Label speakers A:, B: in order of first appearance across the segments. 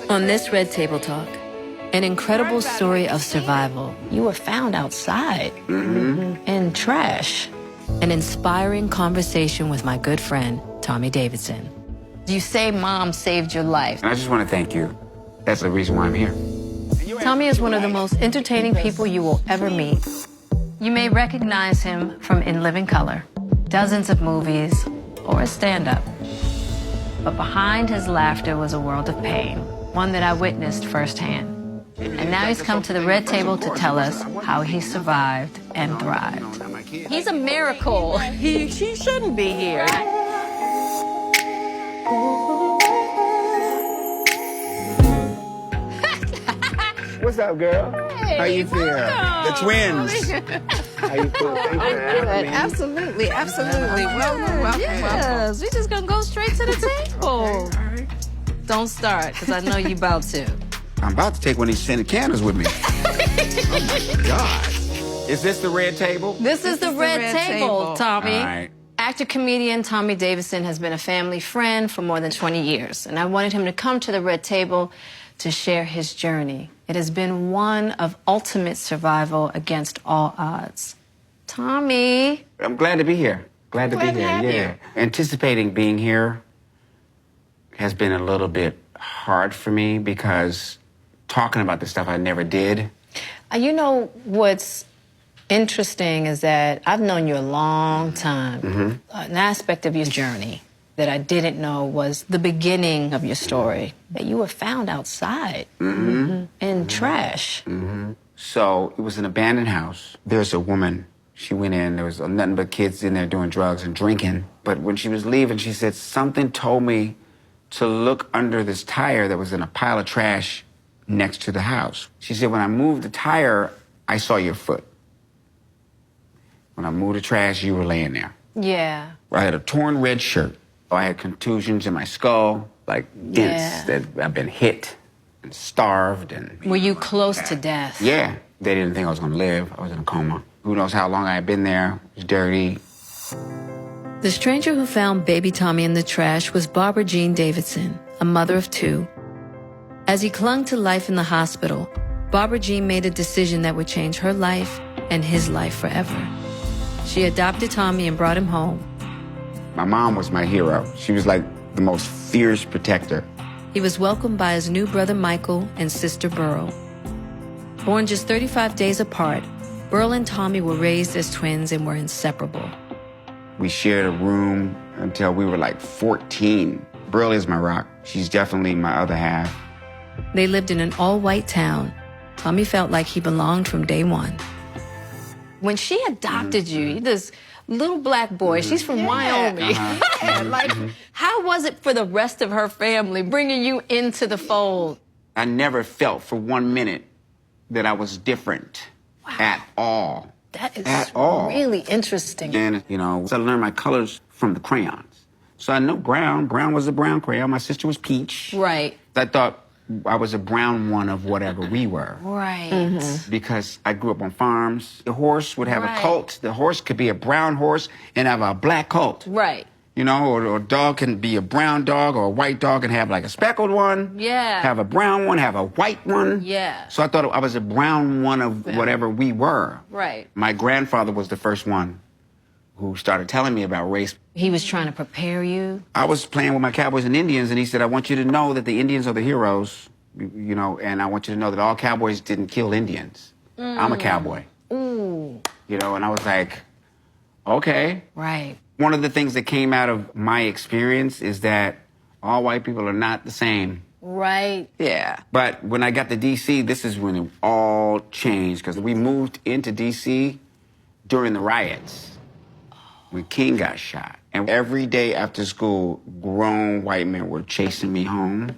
A: On this Red Table Talk, an incredible story of survival. You were found outside in trash. An inspiring conversation with my good friend, Tommy Davidson. You say Mom saved your life.
B: And I just want to thank you. That's the reason why I'm here.
A: Tommy is one of the most entertaining people you will ever meet. You may recognize him from In Living Color, dozens of movies, or a stand-up. But behind his laughter was a world of pain, one that I witnessed firsthand. And now he's come to the Red Table to tell us how he survived and thrived. He's a miracle.
C: He shouldn't be here.
B: What's up, girl?
C: Hey,
B: how you feel?
C: welcome.
B: The twins. How you feel? Thanks for having me.
C: Absolutely, absolutely. Welcome.
A: Yes, we just gonna go straight to the table.
B: All right.
A: Don't start, because I know you about to.
B: I'm about to take one of these scented candles with me. Oh, my God. Is this the Red Table?
A: This is the Red Table, Tommy.
B: All right.
A: Actor-comedian Tommy Davidson has been a family friend for more than 20 years, and I wanted him to come to the Red Table to share his journey. It has been one of ultimate survival against all odds. Tommy.
B: I'm glad to be here. Glad to be here, yeah. Anticipating being here has been a little bit hard for me because talking about the stuff I never did.
A: You know what's interesting is that I've known you a long time. An aspect of your journey that I didn't know was the beginning of your story, that you were found outside in trash.
B: So it was an abandoned house. There's a woman. She went in. There was nothing but kids in there doing drugs and drinking. But when she was leaving, she said, something told me to look under this tire that was in a pile of trash next to the house. She said, when I moved the tire, I saw your foot. When I moved the trash, you were laying there.
A: Yeah.
B: I had a torn red shirt. I had contusions in my skull, like dents that I've been hit and starved. And
A: Were you close to death?
B: Yeah. They didn't think I was going to live. I was in a coma. Who knows how long I had been there. It was dirty.
A: The stranger who found baby Tommy in the trash was Barbara Jean Davidson, a mother of two. As he clung to life in the hospital, Barbara Jean made a decision that would change her life and his life forever. She adopted Tommy and brought him home.
B: My mom was my hero. She was like the most fierce protector.
A: He was welcomed by his new brother Michael and sister Burl. Born just 35 days apart, Burl and Tommy were raised as twins and were inseparable.
B: We shared a room until we were like 14. Burl is my rock. She's definitely my other half.
A: They lived in an all-white town. Tommy felt like he belonged from day one. When she adopted you, this little black boy, she's from Wyoming. How was it for the rest of her family bringing you into the fold?
B: I never felt for 1 minute that I was different at all.
A: That is
B: at all.
A: Really interesting.
B: And, you know, I learned my colors from the crayons. So I know brown. Brown was a brown crayon. My sister was peach.
A: Right.
B: I thought I was a brown one of whatever we were.
A: Right.
B: Because I grew up on farms. The horse would have a coat. The horse could be a brown horse and have a black coat.
A: Right.
B: You know, or a dog can be a brown dog or a white dog and have like a speckled one.
A: Yeah.
B: Have a brown one, have a white one.
A: Yeah.
B: So I thought I was a brown one of whatever we were.
A: Right.
B: My grandfather was the first one who started telling me about race.
A: He was trying to prepare you?
B: I was playing with my cowboys and Indians, and he said, I want you to know that the Indians are the heroes, you know, and I want you to know that all cowboys didn't kill Indians. I'm a cowboy.
A: Ooh.
B: You know, and I was like, okay.
A: Right.
B: One of the things that came out of my experience is that all white people are not the same.
A: Right.
B: Yeah. But when I got to D.C., this is when it all changed, because we moved into D.C. during the riots, when King got shot. And every day after school, grown white men were chasing me home.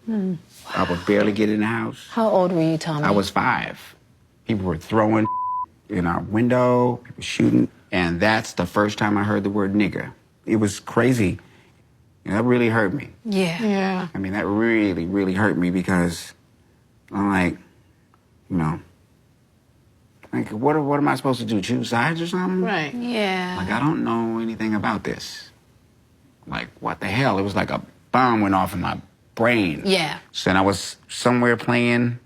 B: I would barely get in the house.
A: How old were you, Tommy?
B: I was 5. People were throwing in our window, people shooting. And that's the first time I heard the word nigger. It was crazy. And that really hurt me.
A: Yeah.
C: Yeah.
B: I mean, that really, really hurt me because I'm like, you know, like, what am I supposed to do, choose sides or something?
C: Right.
A: Yeah.
B: Like, I don't know anything about this. Like, what the hell? It was like a bomb went off in my brain.
A: Yeah.
B: So then I was somewhere playing,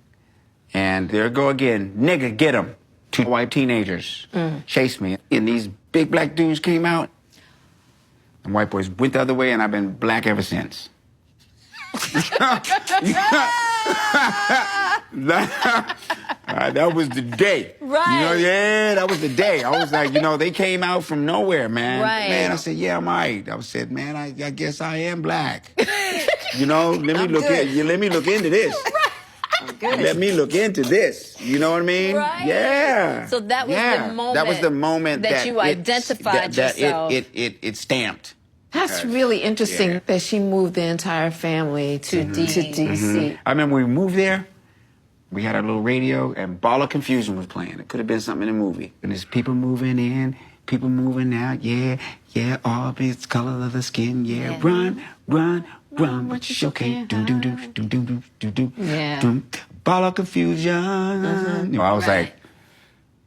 B: and there I go again. Nigga, get him. 2 white teenagers chased me. And these big black dudes came out. And white boys went the other way, and I've been black ever since. That was the day.
A: Right.
B: You know, yeah, that was the day. I was like, you know, they came out from nowhere, man.
A: Right.
B: Man, I said, yeah, I'm all right. I said, man, I guess I am black. You know, let me look into this.
C: Good.
B: Let me look into this. You know what I mean?
A: Right.
B: Yeah.
A: So that was the moment.
B: That was the moment that
A: you identified yourself.
B: It stamped.
C: That's really interesting that she moved the entire family to D.C.
B: I remember we moved there. We had our little radio, and Ball of Confusion was playing. It could have been something in a movie. And there's people moving in, people moving out. Yeah, yeah, all it's color of the skin. Yeah, run, run, run, but you sure can't do, do, do, do, do, do, do, do.
C: Yeah.
B: Do. Ball of Confusion. You know, I was like,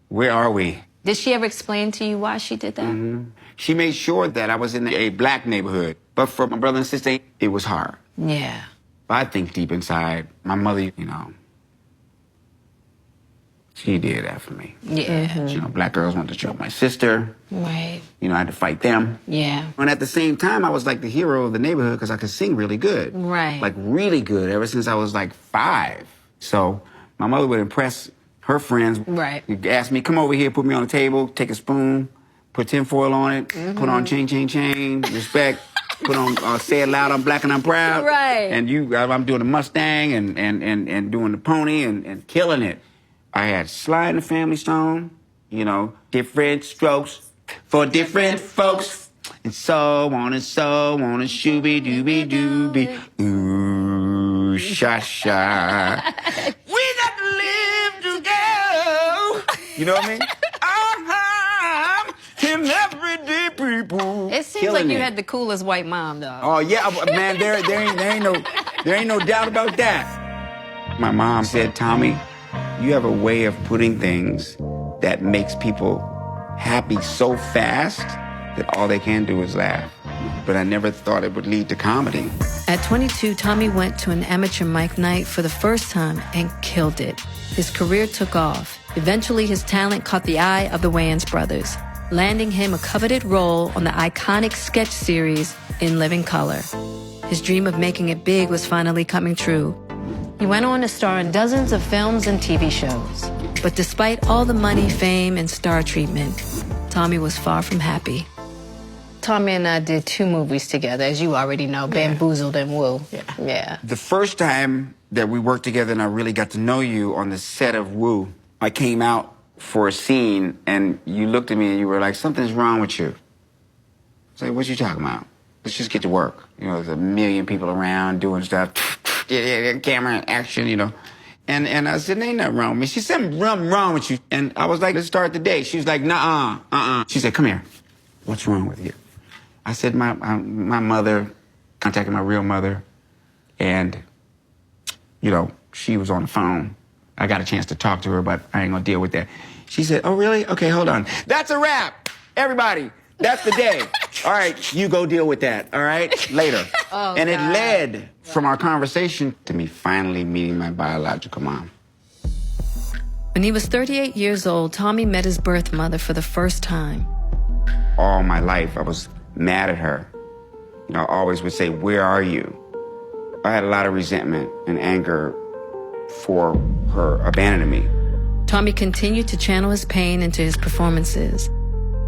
B: where are we?
A: Did she ever explain to you why she did that?
B: She made sure that I was in a black neighborhood. But for my brother and sister, it was hard.
A: Yeah.
B: But I think deep inside, my mother, you know, she did that for me.
A: Yeah.
B: You know, black girls wanted to choke my sister.
A: Right.
B: You know, I had to fight them.
A: Yeah.
B: And at the same time, I was like the hero of the neighborhood because I could sing really good.
A: Right.
B: Like really good ever since I was like 5. So my mother would impress her friends.
A: Right.
B: She'd ask me, come over here, put me on the table, take a spoon, put tinfoil on it, put on chain, chain, chain, respect, put on say it loud, I'm black and I'm proud.
A: Right.
B: And I'm doing the Mustang and doing the pony and killing it. I had Sly and the Family Stone, you know, different strokes for different folks. And so on and so on and shooby-dooby-dooby. Ooh, sha-sha. We got to live together. You know what I mean? In everyday people.
A: It seems like you had the coolest white mom, though.
B: Oh, yeah, man, there ain't no doubt about that. My mom said, Tommy, you have a way of putting things that makes people happy so fast that all they can do is laugh. But I never thought it would lead to comedy.
A: At 22, Tommy went to an amateur mic night for the first time and killed it. His career took off. Eventually, his talent caught the eye of the Wayans brothers, landing him a coveted role on the iconic sketch series In Living Color. His dream of making it big was finally coming true. He went on to star in dozens of films and TV shows. But despite all the money, fame, and star treatment, Tommy was far from happy. Tommy and I did 2 movies together, as you already know, Bamboozled and Woo. Yeah.
B: The first time that we worked together and I really got to know you on the set of Woo, I came out for a scene and you looked at me and you were like, something's wrong with you. I was like, what you talking about? Let's just get to work. You know, there's a million people around doing stuff. Camera, action, you know. And I said, ain't nothing wrong with me. She said, something wrong with you. And I was like, let's start the day. She was like, nuh-uh. She said, come here. What's wrong with you? I said, my mother contacted my real mother. And, you know, she was on the phone. I got a chance to talk to her, but I ain't gonna deal with that. She said, oh, really? Okay, hold on. That's a wrap. Everybody, that's the day. All right, you go deal with that, all right? Later. And it led from our conversation to me finally meeting my biological mom.
A: When he was 38 years old, Tommy met his birth mother for the first time.
B: All my life, I was mad at her. You know, I always would say, where are you? I had a lot of resentment and anger for her abandoning me.
A: Tommy continued to channel his pain into his performances.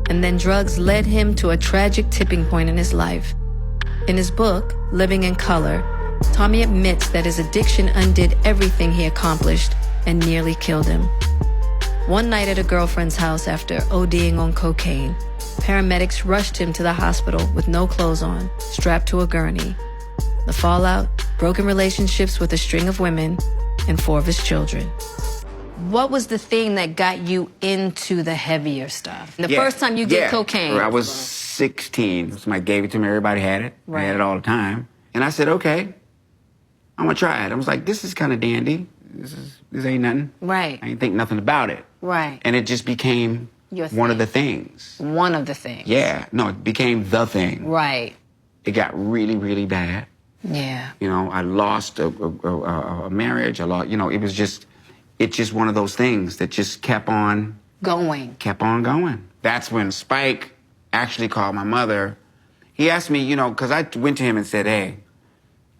A: And then drugs led him to a tragic tipping point in his life. In his book, Living in Color, Tommy admits that his addiction undid everything he accomplished and nearly killed him. One night at a girlfriend's house after ODing on cocaine, paramedics rushed him to the hospital with no clothes on, strapped to a gurney. The fallout, broken relationships with a string of women, and 4 of his children. What was the thing that got you into the heavier stuff? The first time you did cocaine?
B: I was 16. Somebody gave it to me. Everybody had it. I had it all the time. And I said, okay, I'm going to try it. I was like, this is kind of dandy. This ain't nothing.
A: Right.
B: I ain't think nothing about it.
A: Right.
B: And it just became one of the things.
A: One of the things.
B: Yeah. No, it became the thing.
A: Right.
B: It got really, really bad.
A: Yeah.
B: You know, I lost a marriage. I lost, you know, it's just one of those things that just kept on
A: Going.
B: going. That's when Spike actually called my mother. He asked me, you know, because I went to him and said, hey,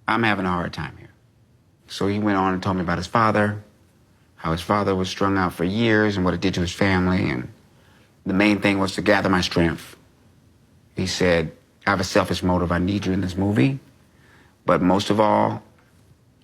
B: I'm having a hard time here. So he went on and told me about his father, how his father was strung out for years and what it did to his family. And the main thing was to gather my strength. He said, I have a selfish motive. I need you in this movie. But most of all,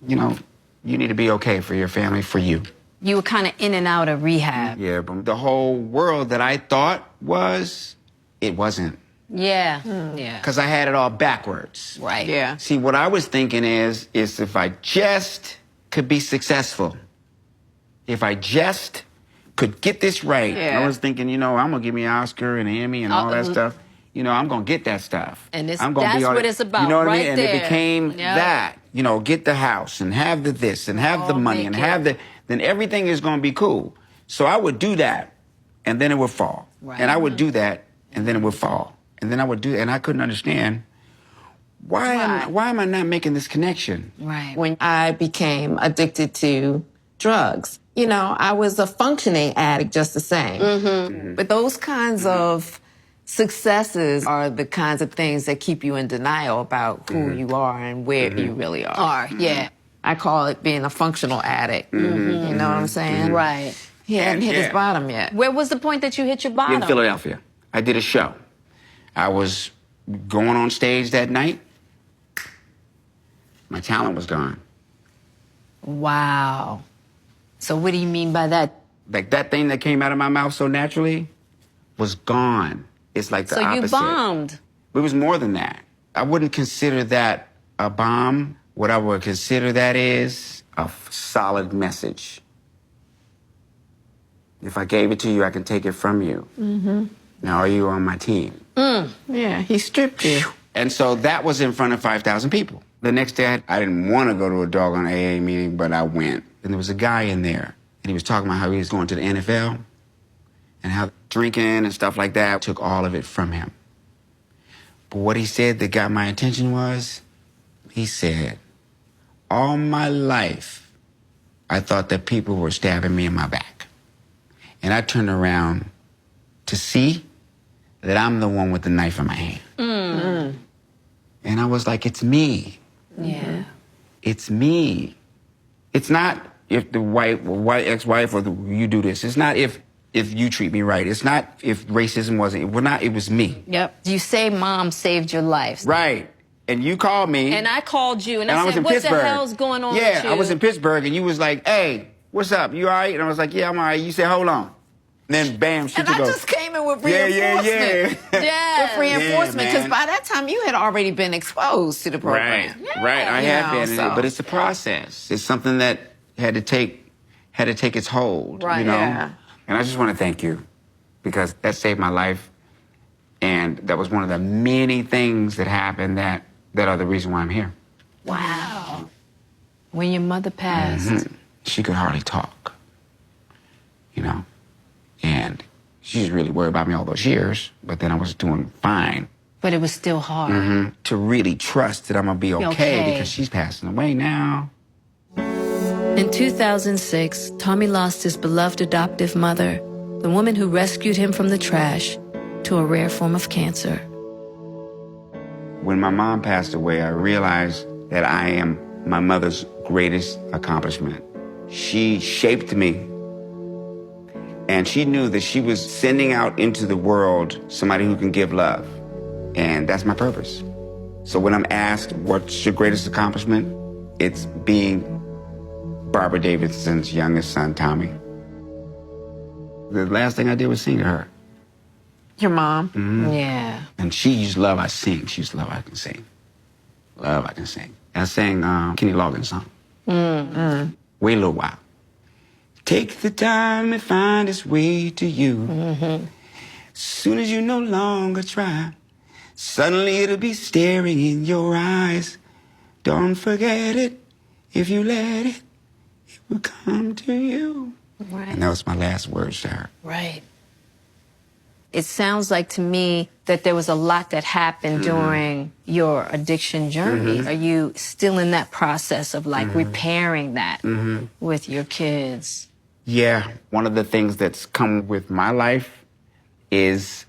B: you know, you need to be okay for your family, for you.
A: You were kind of in and out of rehab.
B: Yeah, but the whole world that I thought was, it wasn't.
A: Yeah. Yeah.
B: Because I had it all backwards.
A: Right.
C: Yeah.
B: See, what I was thinking is if I just could be successful, if I just could get this right,
C: Yeah.
B: I was thinking, you know, I'm going to give me an Oscar and an Emmy and all that stuff. You know, I'm going to get that stuff.
A: And
B: I'm gonna
A: that's
B: be on
A: what
B: it.
A: it's about,
B: You know what
A: right
B: I mean?
A: there.
B: And it became
A: Yep.
B: that. You know, get the house and have the this and have the
A: All
B: money and
A: make
B: have
A: it.
B: then everything is going to be cool. So I would do that, and then it would fall.
A: Right.
B: And I would do that, and then it would fall. And then I would do it, and I couldn't understand why am I not making this connection?
A: Right.
C: When I became addicted to drugs, you know, I was a functioning addict just the same.
A: Mm-hmm.
C: But those kinds of successes are the kinds of things that keep you in denial about who you are and where you really are.
A: Yeah.
C: I call it being a functional addict. You know what I'm saying?
A: Right.
C: He hadn't hit his
B: Yeah.
C: bottom yet.
A: Where was the point that you hit your bottom?
B: In Philadelphia. I did a show. I was going on stage that night. My talent was gone.
A: Wow. So what do you mean by that?
B: Like that thing that came out of my mouth so naturally was gone. It's like the
A: So
B: opposite.
A: you bombed.
B: It was more than that. I wouldn't consider that a bomb. What I would consider that is a solid message. If I gave it to you, I can take it from you. Now, are you on my team?
C: Yeah, he stripped you.
B: And so that was in front of 5,000 people. The next day, I didn't want to go to a doggone AA meeting, but I went. And there was a guy in there, and he was talking about how he was going to the NFL and how drinking and stuff like that took all of it from him. But what he said that got my attention was, he said, all my life, I thought that people were stabbing me in my back. And I turned around to see that I'm the one with the knife in my hand. And I was like, it's me.
A: Yeah.
B: It's me. It's not if the white ex-wife or you do this. It's not if you treat me right. It's not if racism wasn't. It was me.
A: Yep. You say mom saved your life.
B: Right. And you called me.
A: And I called you and
B: I
A: I
B: was
A: said,
B: in
A: what
B: Pittsburgh.
A: the hell's going on
B: Yeah,
A: with you?
B: I was in Pittsburgh, and you was like, hey, what's up? You all right? And I was like, yeah, I'm all right. You said, hold on. And then, bam, she
C: And I just came in with
B: Yeah,
C: reinforcement.
B: yeah.
A: Yes.
C: With reinforcement,
B: Yeah,
C: because
B: man.
C: by that time you had already been exposed to the
B: Right,
C: program.
B: right. I had
C: You know,
B: been,
C: so-
B: but it's a process. It's something that had to take its hold.
A: Right.
B: You know.
C: Yeah.
B: And I just want to thank you because that saved my life, and that was one of the many things that happened that are the reason why I'm here.
A: Wow. When your mother passed.
B: She could hardly talk. You know, and she's really worried about me all those years. But then I was doing fine.
A: But it was still hard.
B: To really trust that I'm gonna be okay
A: okay.
B: because she's passing away now.
A: In 2006, Tommy lost his beloved adoptive mother, the woman who rescued him from the trash, to a rare form of cancer.
B: When my mom passed away, I realized that I am my mother's greatest accomplishment. She shaped me, and she knew that she was sending out into the world somebody who can give love, and that's my purpose. So when I'm asked, what's your greatest accomplishment? It's being Barbara Davidson's youngest son, Tommy. The last thing I did was sing to her.
C: Your mom.
A: Yeah.
B: And she used to love I sing. She used to love I can sing. Love I can sing. And I sang Kenny Loggins' song. Wait a little while. Take the time and find its way to you. Soon as you no longer try, suddenly it'll be staring in your eyes. Don't forget it. If you let it, it will come to you.
A: Right.
B: And that was my last words to her.
A: Right. It sounds like to me that there was a lot that happened during your addiction journey. Are you still in that process of like repairing that with your kids?
B: Yeah, one of the things that's come with my life is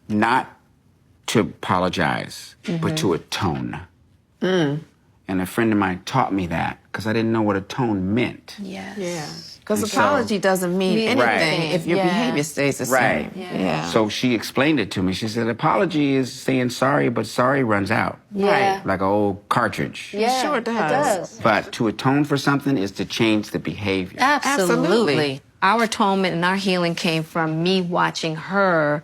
B: not to apologize, but to atone. And a friend of mine taught me that because I didn't know what atone meant.
A: Yes.
C: Yeah. Because
B: And
C: apology doesn't mean anything
B: Right.
C: if your behavior stays the same.
B: Right.
C: Yeah.
B: So she explained it to me. She said, apology is saying sorry, but sorry runs out.
A: Yeah.
B: Like an old cartridge.
A: Yeah,
C: Sure does.
A: It does.
B: But to atone for something is to change the behavior.
A: Absolutely. Our atonement and our healing came from me watching her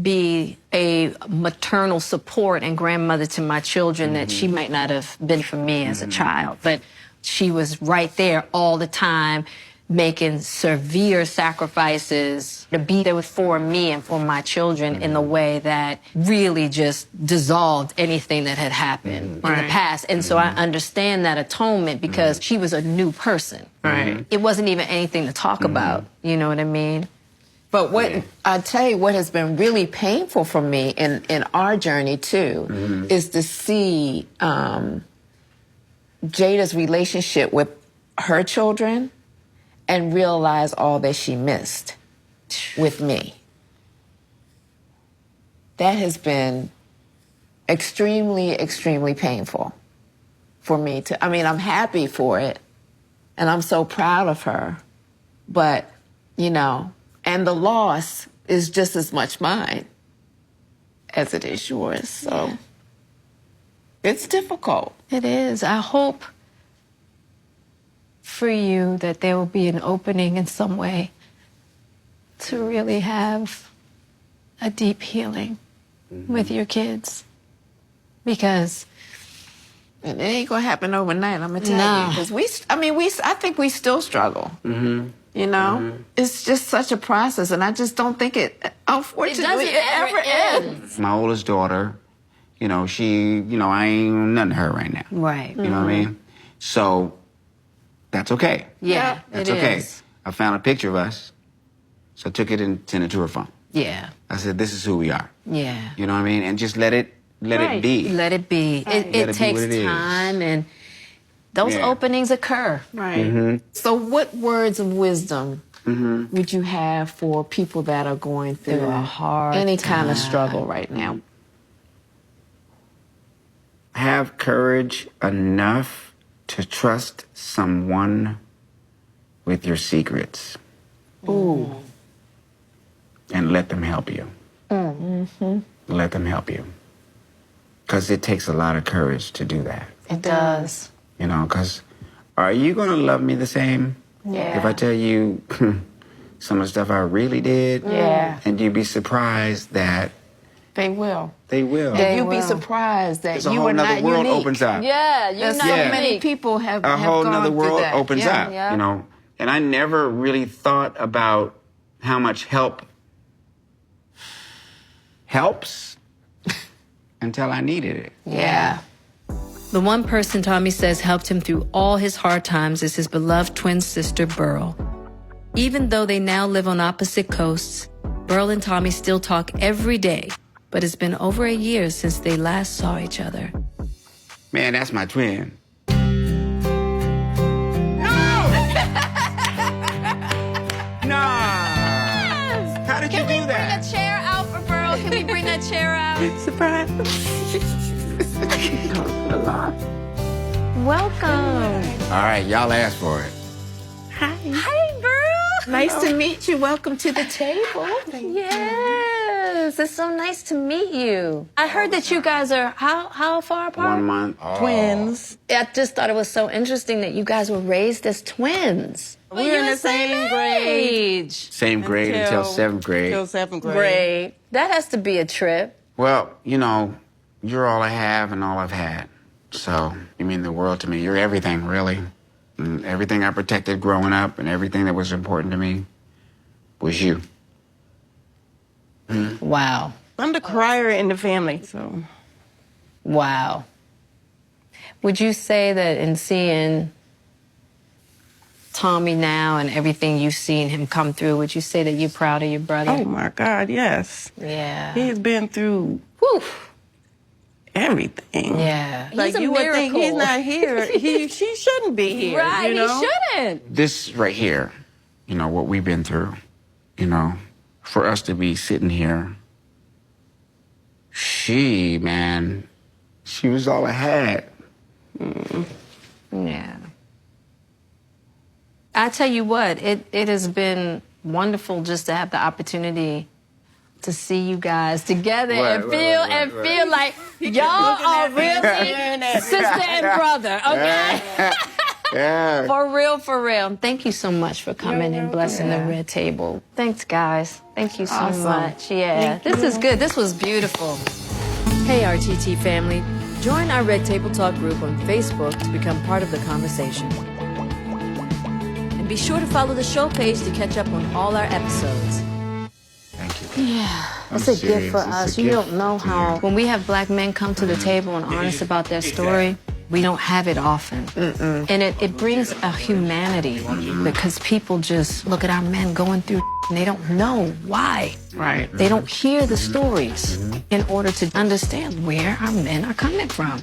A: be a maternal support and grandmother to my children that she might not have been for me as a child. But she was right there all the time, making severe sacrifices to be there for me and for my children in the way that really just dissolved anything that had happened in the past. And so I understand that atonement because she was a new person.
C: Right.
A: It wasn't even anything to talk about. You know what I mean?
C: But what I tell you, what has been really painful for me in our journey too, is to see Jada's relationship with her children and realize all that she missed with me. That has been extremely, extremely painful for me to, I mean, I'm happy for it and I'm so proud of her, but, you know, and the loss is just as much mine as it is yours, so it's difficult.
A: It is. I hope for you that there will be an opening in some way to really have a deep healing with your kids. Because
C: And it ain't gonna happen overnight, I'm gonna tell
A: No.
C: you. Because I think we still struggle. You know? It's just such a process, and I just don't think unfortunately, it ever ends.
B: My oldest daughter, you know, I ain't nothing to her right now.
A: Right.
B: You know what I mean? So that's okay.
A: Yeah,
B: That's
A: it
B: okay.
A: is.
B: I found a picture of us, so I took it and sent it to her phone.
A: Yeah.
B: I said, this is who we are.
A: Yeah.
B: You know what I mean? And just let it be.
A: Let it be.
B: Let
A: It
B: it be
A: takes
B: what it is.
A: time, and those
B: Yeah.
A: openings occur.
C: Right. So what words of wisdom would you have for people that are going through
A: a hard
C: any kind of
A: time.
C: struggle right now?
B: Have courage enough to trust someone with your secrets.
C: Ooh.
B: And let them help you. Let them help you. Because it takes a lot of courage to do that.
A: It does.
B: You know, because are you going to love me the same
C: Yeah.
B: if I tell you some of the stuff I really did?
C: Yeah.
B: And you'd be surprised that
C: They will.
B: they will.
C: And you'll be
A: will.
C: surprised that
B: There's a
C: you
B: whole
C: are
B: nother
C: not
B: world
C: unique.
B: opens up.
A: Yeah, you're
C: There's
A: not
C: so
B: Yeah.
C: many people have
B: A whole
C: gone
B: nother
C: through
B: world
C: that.
B: opens
C: Yeah.
B: up,
A: Yeah.
B: you know. And I never really thought about how much help helps until I needed it.
C: Yeah.
A: The one person Tommy says helped him through all his hard times is his beloved twin sister, Burl. Even though they now live on opposite coasts, Burl and Tommy still talk every day, but it's been over a year since they last saw each other.
B: Man, that's my twin. Nah. How did you do that?
A: chair out for Burl? Can we bring that chair out?
C: Surprise.
B: A lot.
A: Welcome.
B: All right, y'all asked for it.
A: Hey, Burl.
C: Nice to meet you. Welcome to the table.
A: Yes, it's so nice to meet you. I heard that you guys are how far apart?
B: 1 month.
D: Twins.
A: I just thought it was so interesting that you guys were raised as twins.
D: We were in the same grade.
A: age.
B: Same grade until 7th grade.
D: Until 7th grade.
A: Great. That has to be a trip.
B: Well, you know, you're all I have and all I've had. So you mean the world to me. You're everything, really. And everything I protected growing up and everything that was important to me was you.
A: Wow.
D: I'm the crier in the family, so.
A: Wow. Would you say that in seeing Tommy now and everything you've seen him come through, would you say that you're proud of your brother?
D: Oh my God, yes.
A: Yeah.
D: He's been through
A: Whew.
D: everything.
A: Yeah.
D: Like
A: He's a
D: you would think he's
A: miracle.
D: not here. She shouldn't be here.
A: Right,
D: you know?
A: he shouldn't.
B: This right here, you know, what we've been through, you know, for us to be sitting here, she was all I had.
A: Yeah. I tell you what, it has been wonderful just to have the opportunity to see you guys together and feel like y'all are really sister and brother, okay?
B: Yeah.
A: For real, for real. Thank you so much for coming and blessing the red table. Thanks, guys. Thank you so much. Yeah, this is good. This was beautiful.
E: Hey, RTT family. Join our Red Table Talk group on Facebook to become part of the conversation. And be sure to follow the show page to catch up on all our episodes.
B: Thank you.
A: Yeah,
B: I'm
A: it's a gift
B: serious.
A: for
B: It's a
A: us. You
B: gift
A: don't know
B: to
A: how,
B: you.
A: when we have black men come to the table and honest about their story, we don't have it often. And it brings a humanity because people just look at our men going through and they don't know why.
B: Right.
A: They don't hear the stories in order to understand where our men are coming from.